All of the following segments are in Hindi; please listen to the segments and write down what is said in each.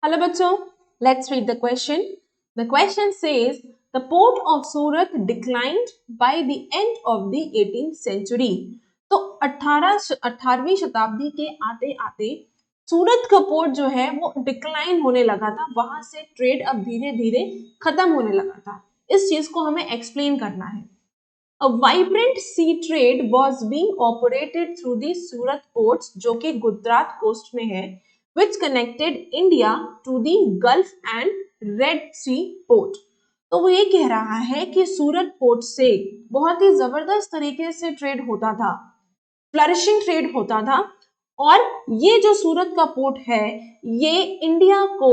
Hello बच्चों, let's read the question. The question says the port of Surat declined by the end of the 18th century. तो 18वीं शताब्दी के आते आते सूरत का पोर्ट जो है वो डिक्लाइन होने लगा था, वहां से ट्रेड अब धीरे धीरे खत्म होने लगा था. इस चीज को हमें एक्सप्लेन करना है. A vibrant sea trade was being operated through the Surat ports, जो कि गुजरात कोस्ट में है, which connected India to the Gulf and Red Sea port. तो वो ये कह रहा है कि सूरत पोर्ट से बहुत ही जबरदस्त तरीके से ट्रेड होता था, फ्लरिशिंग ट्रेड होता था, और ये जो सूरत का पोर्ट है ये इंडिया को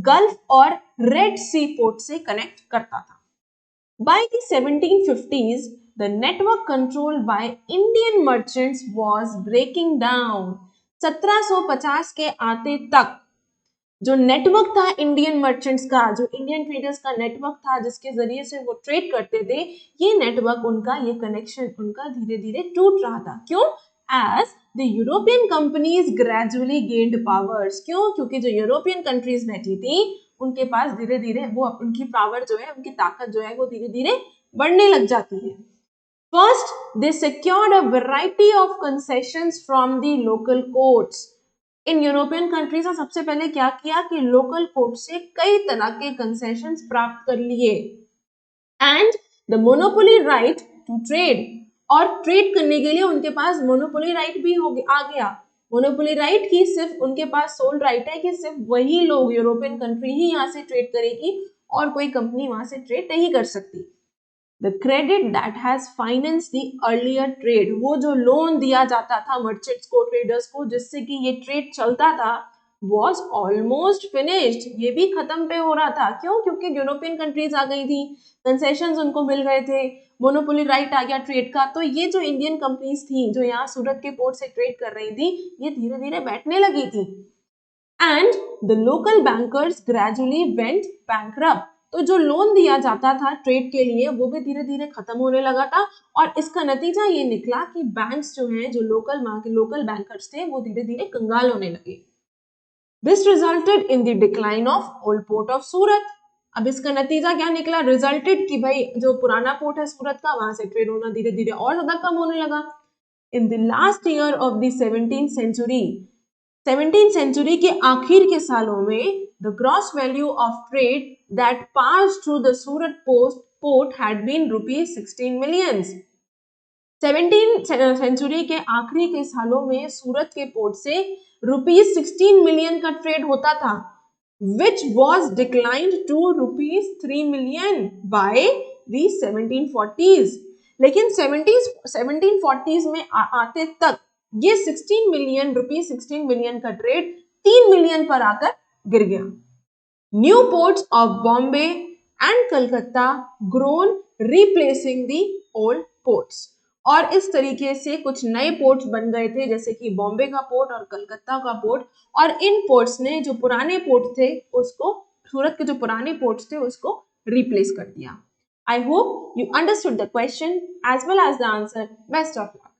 गल्फ और रेड सी पोर्ट से कनेक्ट करता था. By the 1750s, the network controlled by Indian merchants was breaking down. 1750 के आते तक जो नेटवर्क था इंडियन मर्चेंट्स का, जो इंडियन ट्रेडर्स का नेटवर्क था जिसके जरिए से वो ट्रेड करते थे, ये नेटवर्क उनका, ये कनेक्शन उनका धीरे धीरे टूट रहा था. क्यों? As the European companies gradually gained powers. क्यों? क्योंकि जो यूरोपियन कंट्रीज बैठी थी उनके पास धीरे धीरे वो उनकी पावर जो है, उनकी ताकत जो है वो धीरे धीरे बढ़ने लग जाती है. First, they secured a variety of concessions from the local courts. In European countries ने सबसे पहले क्या किया कि लोकल कोर्ट से कई तरह के कंसेशंस प्राप्त कर लिए. And the monopoly right to trade, और ट्रेड करने के लिए उनके पास मोनोपोली राइट भी आ गया. मोनोपोली राइट की सिर्फ उनके पास सोल राइट है कि सिर्फ वही लोग, यूरोपियन कंट्री ही यहाँ से ट्रेड करेगी और कोई कंपनी वहां से ट्रेड नहीं कर सकती. The credit that has financed the earlier trade, वो जो लोन दिया जाता था मर्चेंट्स को, ट्रेडर्स को, जिससे कि ये ट्रेड चलता था, was almost finished. ये भी खत्म पे हो रहा था. क्यों? क्योंकि यूरोपियन कंट्रीज आ गई थी, कंसेशंस उनको मिल गए थे, मोनोपोली राइट आ गया ट्रेड का. तो ये जो इंडियन कंपनीज थी जो यहाँ सूरत के पोर्ट से ट्रेड कर रही थी, ये धीरे धीरे बैठने लगी थी. And the local bankers gradually went bankrupt. तो जो लोन दिया जाता था ट्रेड के लिए वो भी धीरे धीरे खत्म होने लगा था, और इसका नतीजा ये निकला कि बैंक्स जो हैं, जो लोकल बैंकर्स थे, वो धीरे धीरे कंगाल होने लगे. This resulted in the decline of old port of Surat. अब इसका नतीजा क्या निकला? रिजल्टेड कि भाई जो पुराना पोर्ट है सूरत का, वहां से ट्रेड होना धीरे धीरे और ज्यादा कम होने लगा. In the last year of the 17th century, 17th century के आखिर के सालों में, the gross value of trade that passed through the Surat port had been rupees 16 millions. 17th century के आखिरी के सालों में सूरत के पोर्ट से रुपीज 16 मिलियन का ट्रेड होता था, which was declined to rupees 3 million by the 1740s. लेकिन 1740s में आते तक ये 16 मिलियन का ट्रेड 3 मिलियन पर आकर गिर गया. New ports of Bombay and Calcutta grown replacing the old ports. और इस तरीके से कुछ नए पोर्ट्स बन गए थे, जैसे कि बॉम्बे का पोर्ट और कलकत्ता का पोर्ट, और इन पोर्ट्स ने जो पुराने पोर्ट थे उसको, सूरत के जो पुराने पोर्ट्स थे उसको रिप्लेस कर दिया. I hope you understood the question as well as the answer. Best of luck.